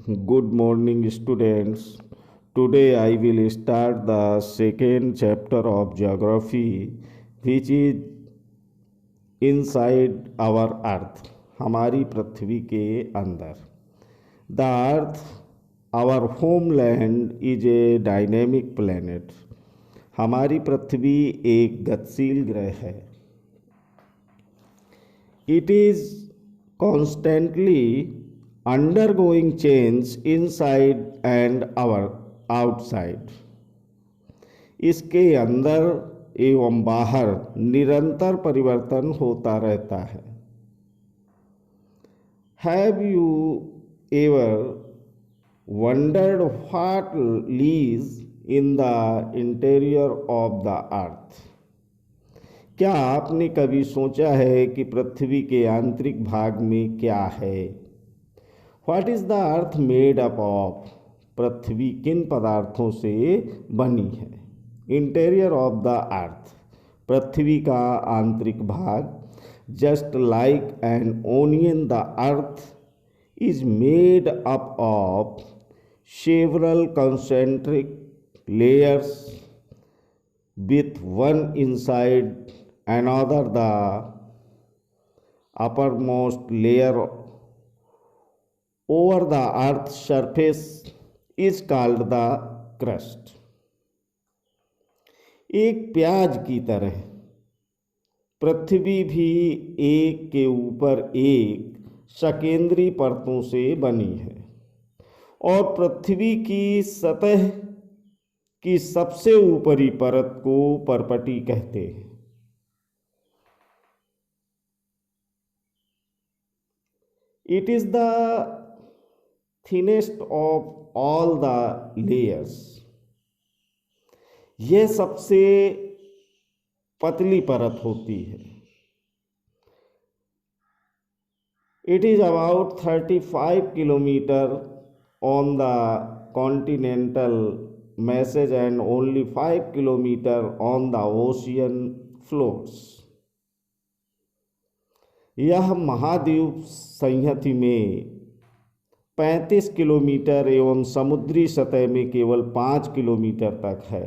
Good morning, students. Today I will start the second chapter of geography, which is inside our earth. हमारी पृथ्वी के अंदर. The earth, our homeland, is a dynamic planet. हमारी पृथ्वी एक गतिशील ग्रह है. It is constantly undergoing change inside and outside. इसके अंदर एवं बाहर निरंतर परिवर्तन होता रहता है. Have you ever wondered what lies in the interior of the earth? क्या आपने कभी सोचा है कि पृथ्वी के आंतरिक भाग में क्या है? What is the earth made up of? पृथ्वी किन पदार्थों से बनी है? Interior of the earth, पृथ्वी का आंतरिक भाग. Just like an onion, the earth is made up of several concentric layers with one inside another. The uppermost layer over the earth's surface is called the crust. एक प्याज की तरह पृथ्वी भी एक के ऊपर एक सकेंद्री परतों से बनी है और पृथ्वी की सतह की सबसे ऊपरी परत को परपटी कहते हैं. It is the thinnest of all the layers. यह सबसे पतली परत होती है. It is about 35 kilometer on the continental masses and only 5 kilometer on the ocean floors. यह महाद्वीप संहति में 35 किलोमीटर एवं समुद्री सतह में केवल 5 किलोमीटर तक है.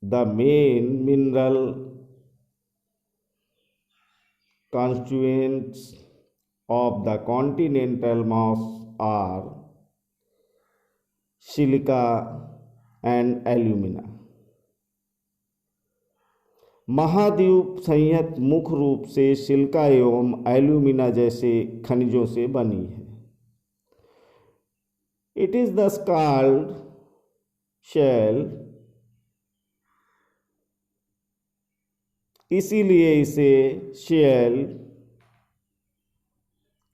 The main mineral constituents of the continental mass are silica and alumina. महाद्वीप संयत मुख्य रूप से सिलिका एवं एल्यूमिना जैसे खनिजों से बनी है. It is thus called shell. इसीलिए इसे शेल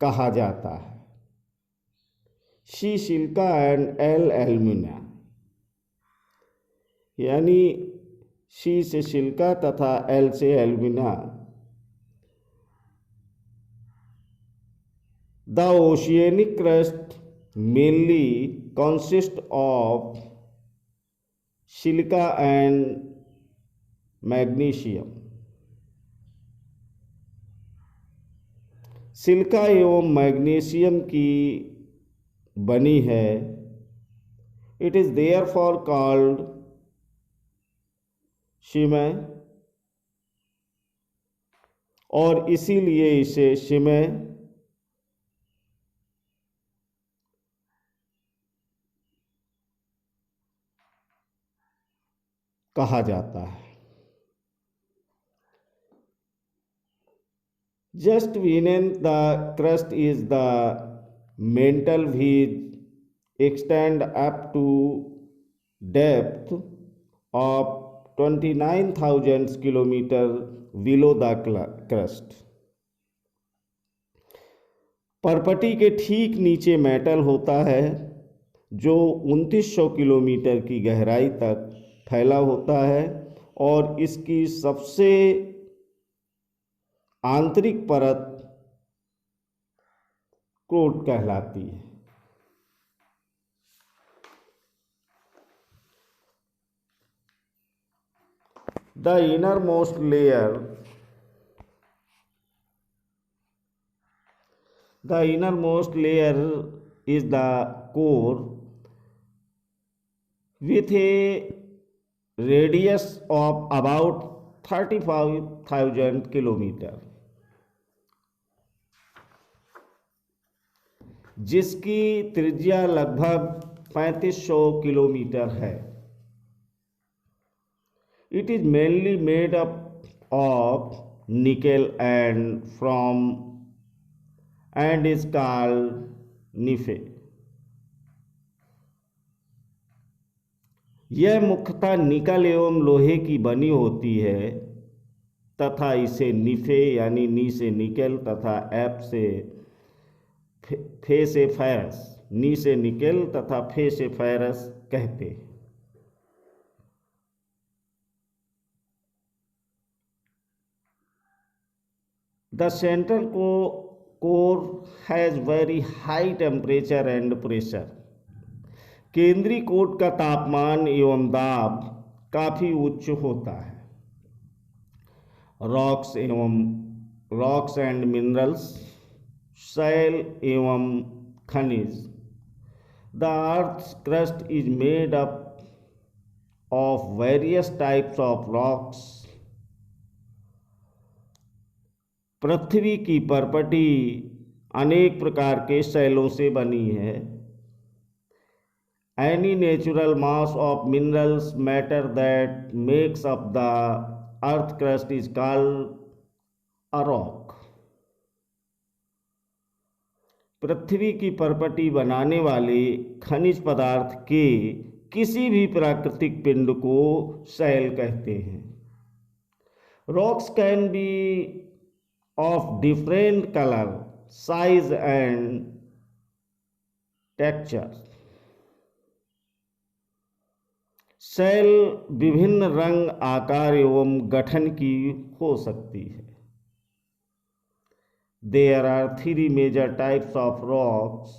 कहा जाता है. सी सिलिका एंड एल एल्यूमिना, यानी सी से सिलिका तथा एल से alumina. The oceanic crust mainly consist of silica and magnesium. Silica एवं मैग्नीशियम की बनी है. इट इज देयरफॉर कॉल्ड शिमय, और इसीलिए इसे शिमय कहा जाता है. Just beneath the crust is the mantle which extend up to depth of 29,000 kilometer below the crust. परपटी के ठीक नीचे मेटल होता है जो 2900 किलोमीटर की गहराई तक फैला होता है और इसकी सबसे आंतरिक परत क्रोट कहलाती है. The innermost layer The innermost layer is the core with a radius of about 35,000 kilometer, जिसकी त्रिज्या लगभग 3500 किलोमीटर है. It is mainly made up of nickel and is called निफे. यह मुख्यतः निकल एवं लोहे की बनी होती है तथा इसे निफे यानी नी से निकेल तथा एफ से फे से फेरस, नी से निकेल तथा फे से फेरस कहते हैं. The central core has very high temperature and pressure. केंद्रीय कोट का तापमान एवं दाब काफी उच्च होता है. रॉक्स एंड मिनरल्स, शैल एवं खनिज. The earth crust is made up of various types of rocks. पृथ्वी की परपटी अनेक प्रकार के शैलों से बनी है. Any natural mass of minerals matter that makes up the earth crust is called a rock. पृथ्वी की परपटी बनाने वाले खनिज पदार्थ के किसी भी प्राकृतिक पिंड को शैल कहते हैं. Rocks can be of different color, size and texture. शैल विभिन्न रंग, आकार एवं गठन की हो सकती है. There are three major types of rocks: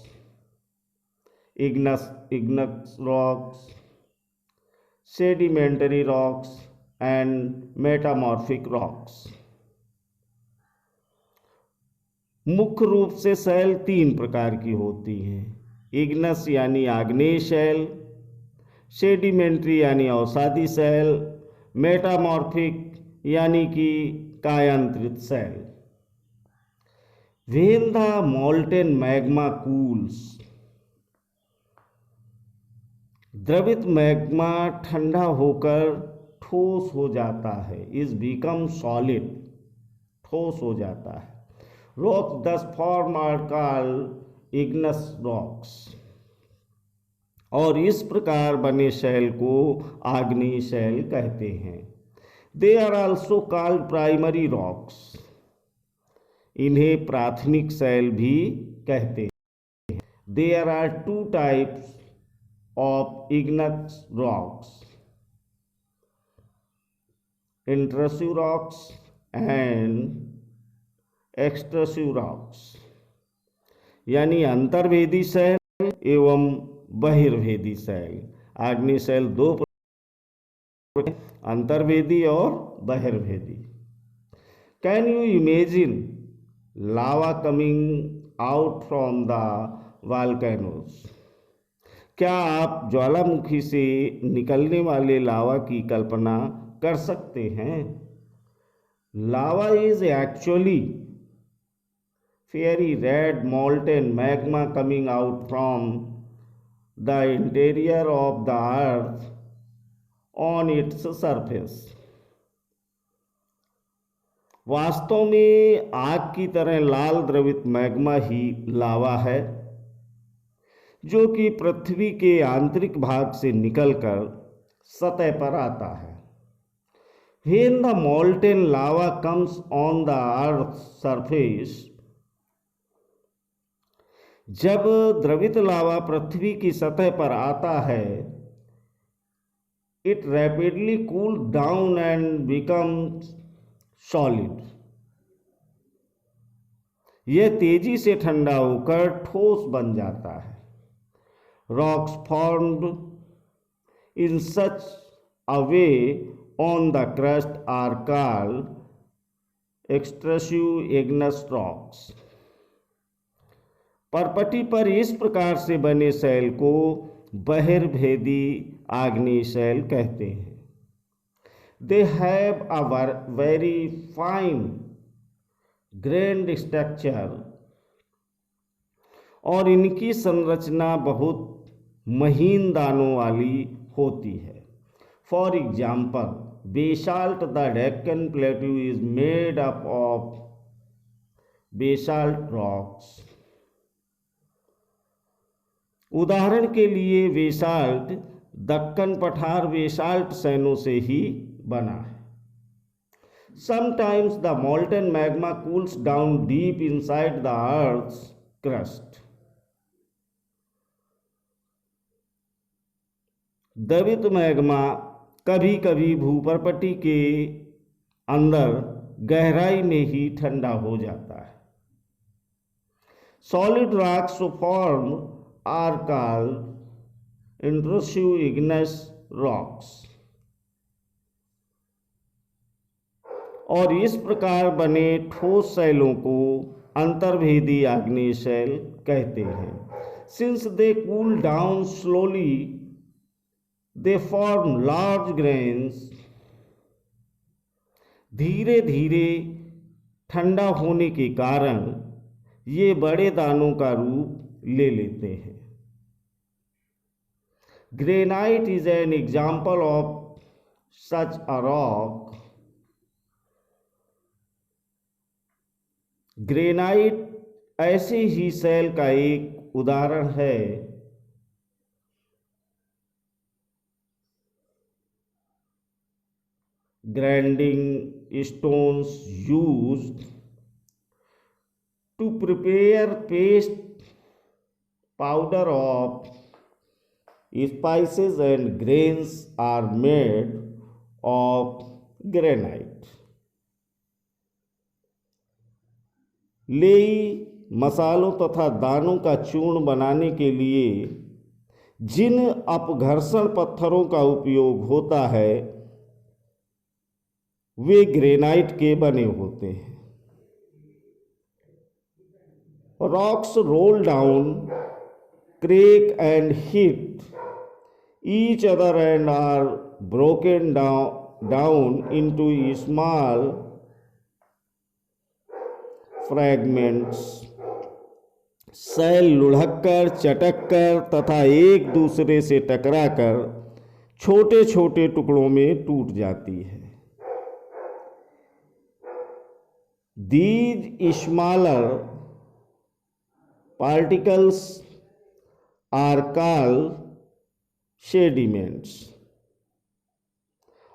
igneous rocks, sedimentary rocks and metamorphic rocks. मुख्य रूप से शैल तीन प्रकार की होती हैं: इग्नस यानी आग्नेय शैल, सेडिमेंट्री यानी अवसादी शैल, मेटामॉर्फिक यानी कि कायांतरित शैल. When the molten magma cools, द्रवित मैग्मा ठंडा होकर ठोस हो जाता है. इज बिकम सॉलिड, ठोस हो जाता है. Rocks thus formed are called igneous rocks. और इस प्रकार बने शैल को आग्नेय शैल कहते हैं. They are also called primary rocks. इन्हें प्राथमिक शैल भी कहते हैं. There are two types of igneous rocks: intrusive rocks and extrusive rocks. यानी अंतर्वेदी शैल एवं बहिर्वेदी शैल. आग्नेय शैल दो प्रकार, अंतर्वेदी और बहिर्वेदी. Can you imagine lava coming out from the volcanoes? क्या आप ज्वालामुखी से निकलने वाले लावा की कल्पना कर सकते हैं? Lava is actually fiery red molten magma coming out from the interior of the earth on its surface. वास्तव में आग की तरह लाल द्रवित मैग्मा ही लावा है, जो कि पृथ्वी के आंतरिक भाग से निकलकर सतह पर आता है. When the molten lava comes on the earth's surface, जब द्रवित लावा पृथ्वी की सतह पर आता है, it rapidly cool down and becomes solid. यह तेजी से ठंडा होकर ठोस बन जाता है. Rocks formed in such a way on the crust are called extrusive igneous rocks. परपटी पर इस प्रकार से बने शैल को बहिर्भेदी आग्नेय शैल कहते हैं। They have a very fine grained structure, और इनकी संरचना बहुत महीन दानों वाली होती है। For example, basalt the Deccan plateau is made up of basalt rocks. उदाहरण के लिए बेसाल्ट दक्कन पठार बेसाल्ट सैनों से ही बना है। Sometimes the molten magma cools down deep inside the earth's crust. द्रवित मैग्मा कभी कभी भूपर्पटी के अंदर गहराई में ही ठंडा हो जाता है। Solid rocks formed are called intrusive igneous rocks. और इस प्रकार बने ठोस शैलों को अंतर्भेदी आग्नेय शैल कहते हैं। Since they cool down slowly, they form large grains. धीरे धीरे ठंडा होने के कारण ये बड़े दानों का रूप ले लेते हैं। Granite is an example of such a rock. Granite ऐसे ही शैल का एक उदाहरण है। Grinding stones used to prepare paste powder of spices and grains are made of granite. लेई मसालों तथा दानों का चूर्ण बनाने के लिए जिन अपघर्षण पत्थरों का उपयोग होता है वे ग्रेनाइट के बने होते हैं। Rocks roll down, crack and hit each other and are broken down into small fragments. शैल लुढ़ककर, चटककर तथा एक दूसरे से टकराकर छोटे छोटे टुकड़ों में टूट जाती है। These smaller particles are called sediments,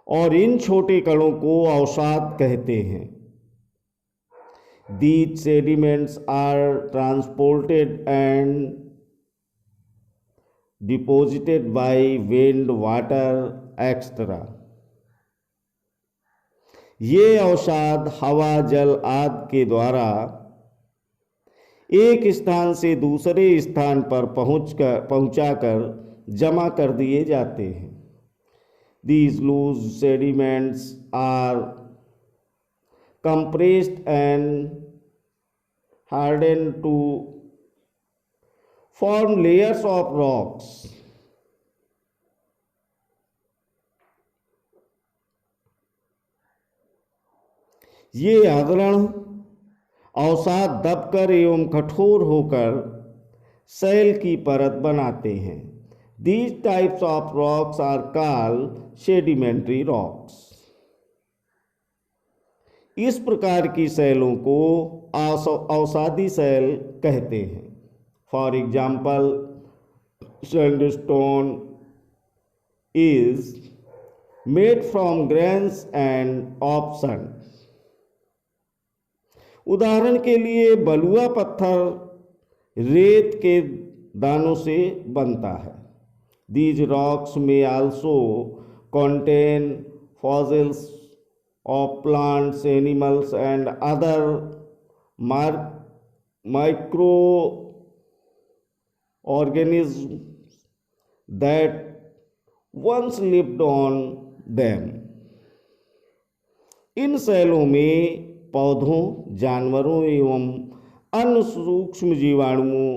और इन छोटे कणों को अवसाद कहते हैं। These sediments are transported and deposited by wind, water, etc. ये अवसाद हवा, जल आदि के द्वारा एक स्थान से दूसरे स्थान पर पहुंचाकर जमा कर दिए जाते हैं। These loose sediments are compressed and hardened to form layers of rocks. ये अवरण अवसाद दबकर एवं कठोर होकर शैल की परत बनाते हैं। These types of rocks are called sedimentary rocks. इस प्रकार की शैलों को अवसादी शैल कहते हैं। For example, sandstone is made from grains end of sand. उदाहरण के लिए बलुआ पत्थर रेत के दानों से बनता है। These rocks may also contain fossils of plants, animals, and other microorganisms that once lived on them. इन शैलों में पौधों, जानवरों एवं अन्य सूक्ष्म जीवाणुओं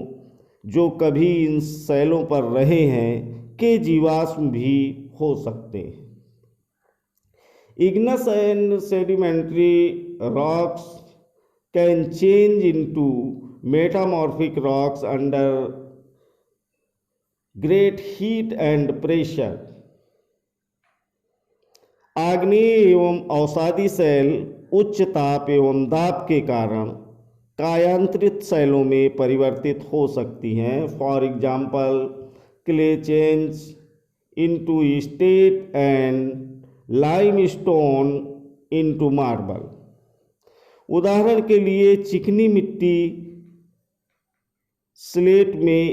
जो कभी इन सेलों पर रहे हैं के जीवाश्म भी हो सकते हैं। Ignis and sedimentary rocks can change into metamorphic rocks under great heat and pressure. आग्नेय एवं अवसादी सेल उच्च ताप एवं दाब के कारण कायांतरित सेलों में परिवर्तित हो सकती हैं। For example clay change into state and limestone into marble. उदाहरण के लिए चिकनी मिट्टी स्लेट में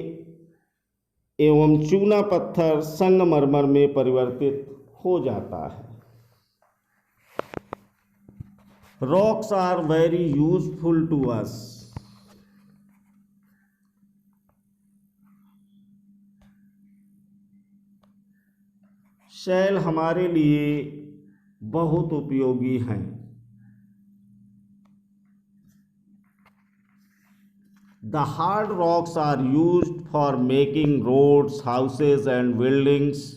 एवं चूना पत्थर संगमरमर में परिवर्तित हो जाता है। Rocks are very useful to us. शैल हमारे लिए बहुत उपयोगी हैं। The hard rocks are used for making roads, houses and buildings.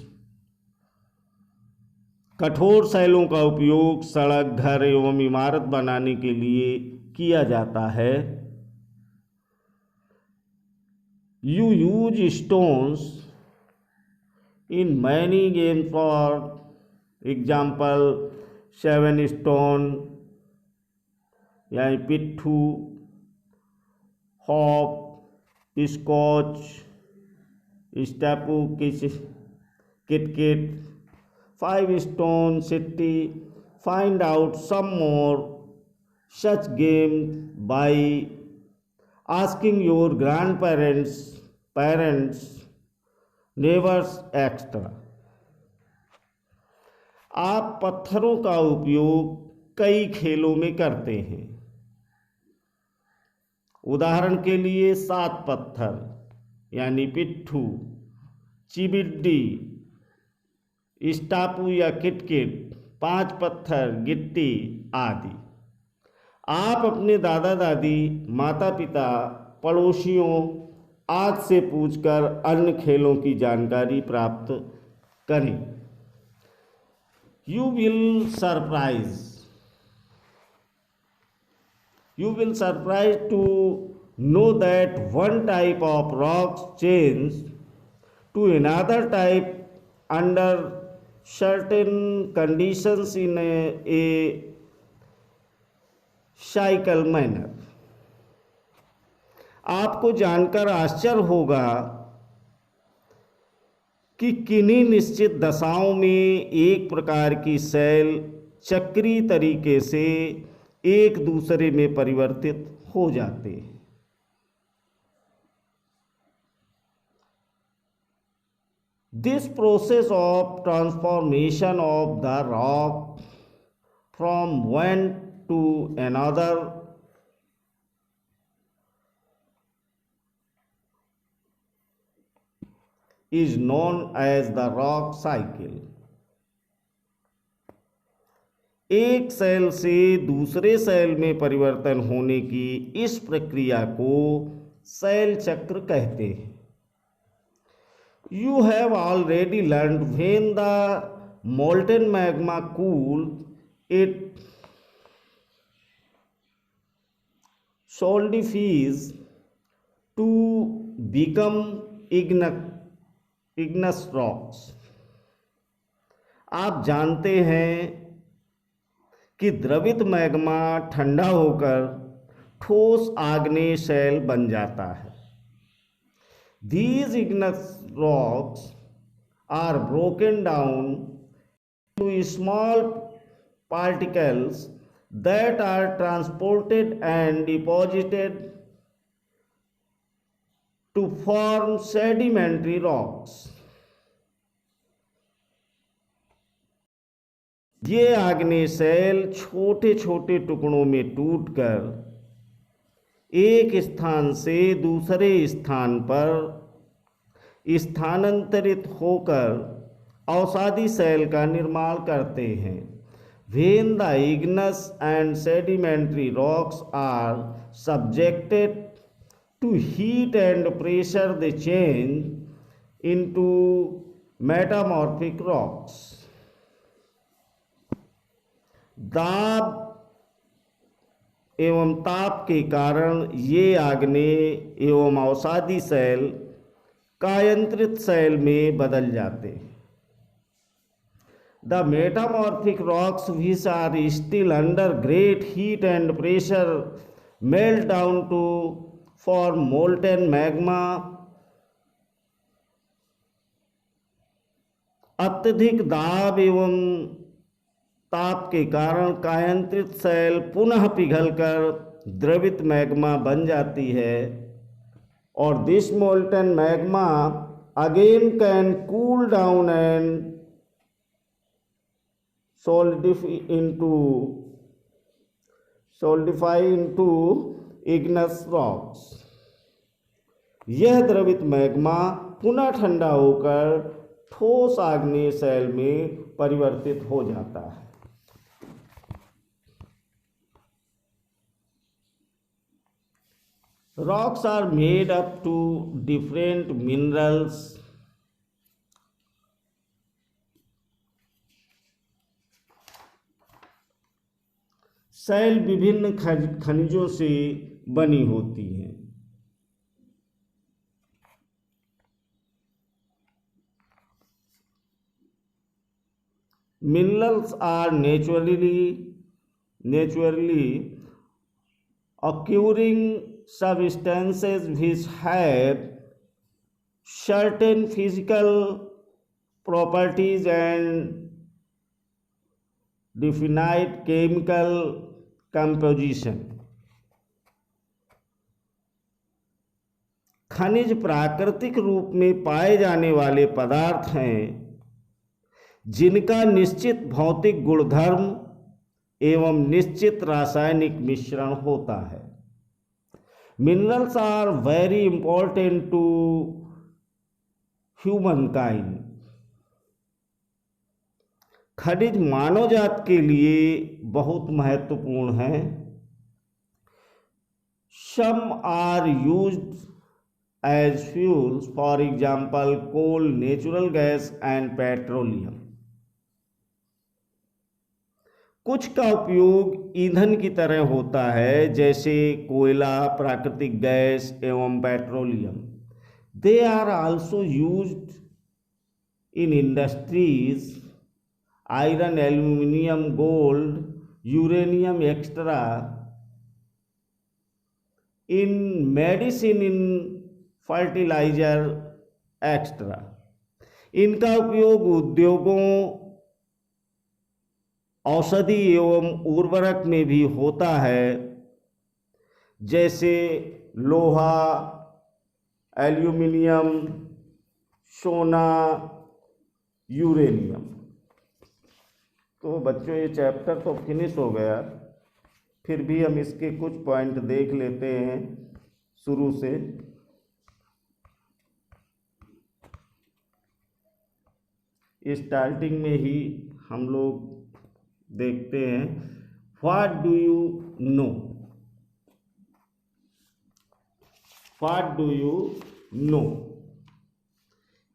कठोर शैलों का उपयोग सड़क, घर एवं इमारत बनाने के लिए किया जाता है। You use stones in many games, for example 7 stone यानी पिट्ठू, hop, scotch, stapu, किटकिट, 5 stone city. Find out some more such games by asking your grandparents, parents, neighbors, etc. आप पत्थरों का उपयोग कई खेलों में करते हैं। उदाहरण के लिए 7 पत्थर यानी पिट्ठू, चिबिड्डी, स्टापू या किटकिट, 5 पत्थर, गिट्टी आदि। आप अपने दादा दादी, माता पिता, पड़ोसियों आदि से पूछकर अन्य खेलों की जानकारी प्राप्त करें। You will surprised to know that one type of rocks change to another type under certain conditions in a cycle manner. आपको जानकर आश्चर्य होगा कि किन्हीं निश्चित दशाओं में एक प्रकार की सेल चक्रीय तरीके से एक दूसरे में परिवर्तित हो जाते हैं। This process of transformation of the rock from one to another is known as the rock cycle. एक सेल से दूसरे सेल में परिवर्तन होने की इस प्रक्रिया को सेल चक्र कहते हैं। You have already learned when the molten magma cools, it solidifies to become igneous rocks. आप जानते हैं कि द्रवित मैग्मा ठंडा होकर ठोस आग्नेय सेल बन जाता है। These igneous rocks are broken down into small particles that are transported and deposited to form sedimentary rocks. ये आग्नेय सेल छोटे छोटे टुकड़ों में टूटकर एक स्थान से दूसरे स्थान पर स्थानांतरित होकर अवसादी सेल का निर्माण करते हैं। When the igneous and sedimentary rocks are subjected to heat and pressure, they change into metamorphic rocks. दाब एवं ताप के कारण ये आग्नेय एवं अवसादी शैल कायंत्रित शैल में बदल जाते हैं. The metamorphic rocks which are still under great heat and pressure melt down to form molten magma. अत्यधिक दाब एवं ताप के कारण कायंत्रित शैल पुनः पिघलकर द्रवित मैग्मा बन जाती है और this molten magma again can cool down and solidify into igneous rocks. यह द्रवित मैग्मा पुनः ठंडा होकर ठोस आग्नेय शैल में परिवर्तित हो जाता है. Rocks are made up to different minerals. शैल विभिन्न खनिजों से बनी होती हैं. Minerals are naturally occurring substances which have certain physical properties and definite chemical composition. खनिज प्राकृतिक रूप में पाए जाने वाले पदार्थ हैं जिनका निश्चित भौतिक गुणधर्म एवं निश्चित रासायनिक मिश्रण होता है. Minerals are very important to human kind. खनिज मानव जात के लिए बहुत महत्वपूर्ण हैं. Some are used as fuels, for example coal, natural gas and petroleum. कुछ का उपयोग ईंधन की तरह होता है जैसे कोयला, प्राकृतिक गैस एवं petroleum. They are also used in industries, iron, aluminium, gold, uranium extra, in medicine, in fertilizer extra. इनका उपयोग उद्योगों, औषधि एवं उर्वरक में भी होता है जैसे लोहा, एल्यूमिनियम, सोना, यूरेनियम. तो बच्चों ये चैप्टर तो फिनिश हो गया, फिर भी हम इसके कुछ पॉइंट देख लेते हैं शुरू से. स्टार्टिंग में ही हम लोग देखते हैं what do you know. What do you know,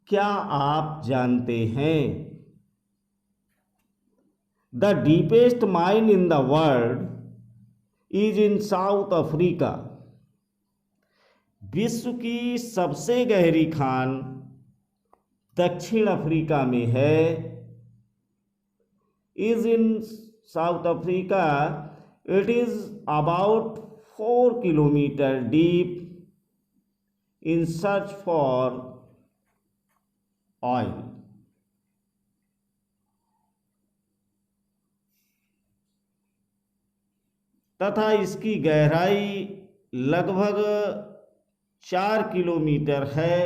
क्या आप जानते हैं. The deepest mine in the world is in south Africa. विश्व की सबसे गहरी खान दक्षिण अफ्रीका में है. Is in south Africa. It is about 4 kilometre deep in search for oil. तथा इसकी गहराई लगभग 4 किलोमीटर है.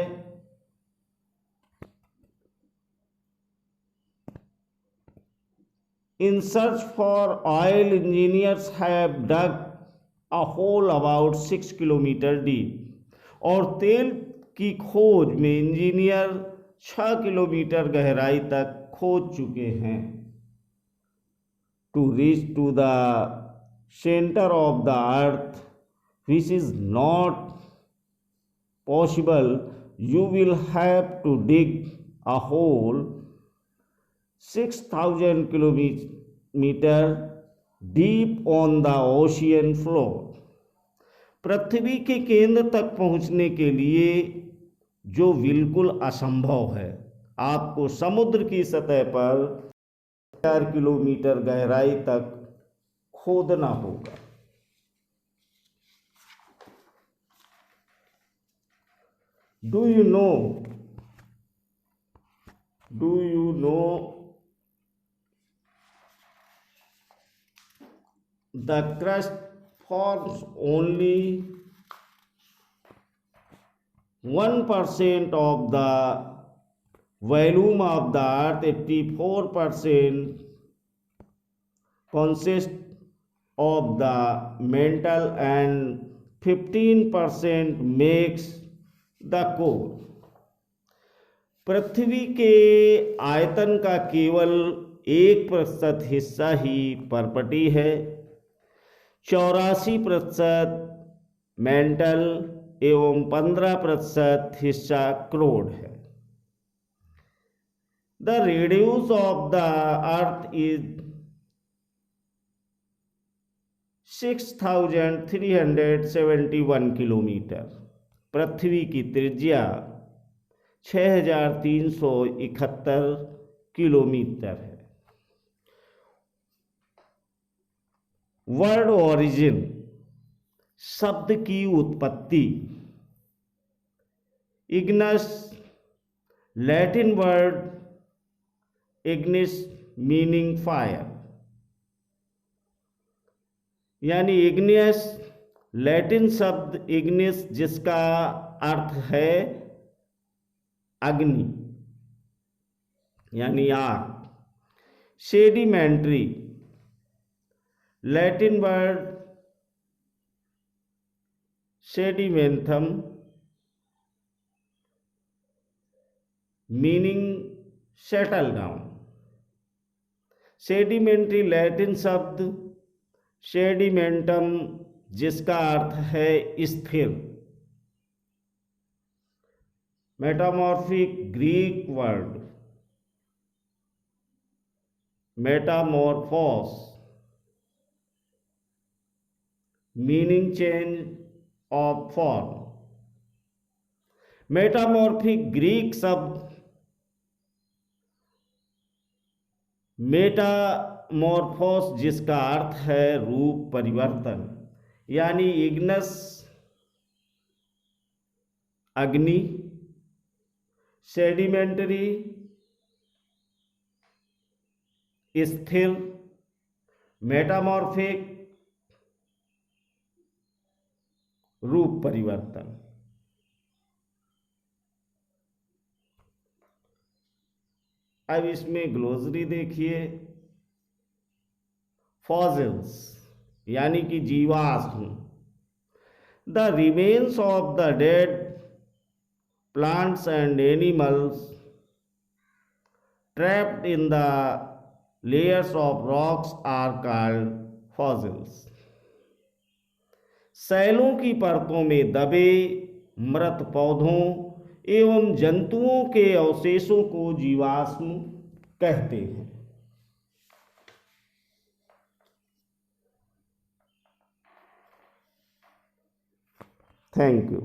In search for oil, engineers have dug a hole about 6 kilometre deep. और तेल की खोज में इंजीनियर 6 किलोमीटर गहराई तक खोज चुके हैं. to reach to the center of the earth, which is not possible. You will have to dig a hole 6,000 kilometer deep on the ocean floor. पृथ्वी के केंद्र तक पहुंचने के लिए, जो बिल्कुल असंभव है, आपको समुद्र की सतह पर 4 किलोमीटर गहराई तक खोदना होगा। Do you know the crust forms only 1% of the volume of the earth. 84% consists of the mantle and 15% makes the core. पृथ्वी के आयतन का केवल 1% हिस्सा ही परपटी है, 84% मेंटल एवं 15% हिस्सा क्रोड है। The radius of the earth is 6,371 kilometre. पृथ्वी की त्रिज्या 6,371 किलोमीटर है। वर्ड ओरिजिन, शब्द की उत्पत्ति। Igneous, Latin word ignis meaning fire, यानी इग्नियस लैटिन शब्द इग्निस जिसका अर्थ है अग्नि यानी आग। Sedimentary, Latin word sedimentum meaning settle down. Sedimentary Latin शब्द सेडिमेंटम जिसका अर्थ है स्थिर। Metamorphic Greek word metamorphose meaning change of form. Metamorphic Greek शब्द मेटामॉर्फोस जिसका अर्थ है रूप परिवर्तन, यानी इग्नस अग्नि, सेडिमेंटरी स्थिर, मेटामॉर्फिक रूप परिवर्तन। अब इसमें ग्लोसरी देखिए। फॉसिल्स यानी कि जीवाश्म, the remains of the dead plants and animals trapped in the layers of rocks are called fossils. सैलों की परतों में दबे मृत पौधों एवं जंतुओं के अवशेषों को जीवाश्म कहते हैं। Thank you.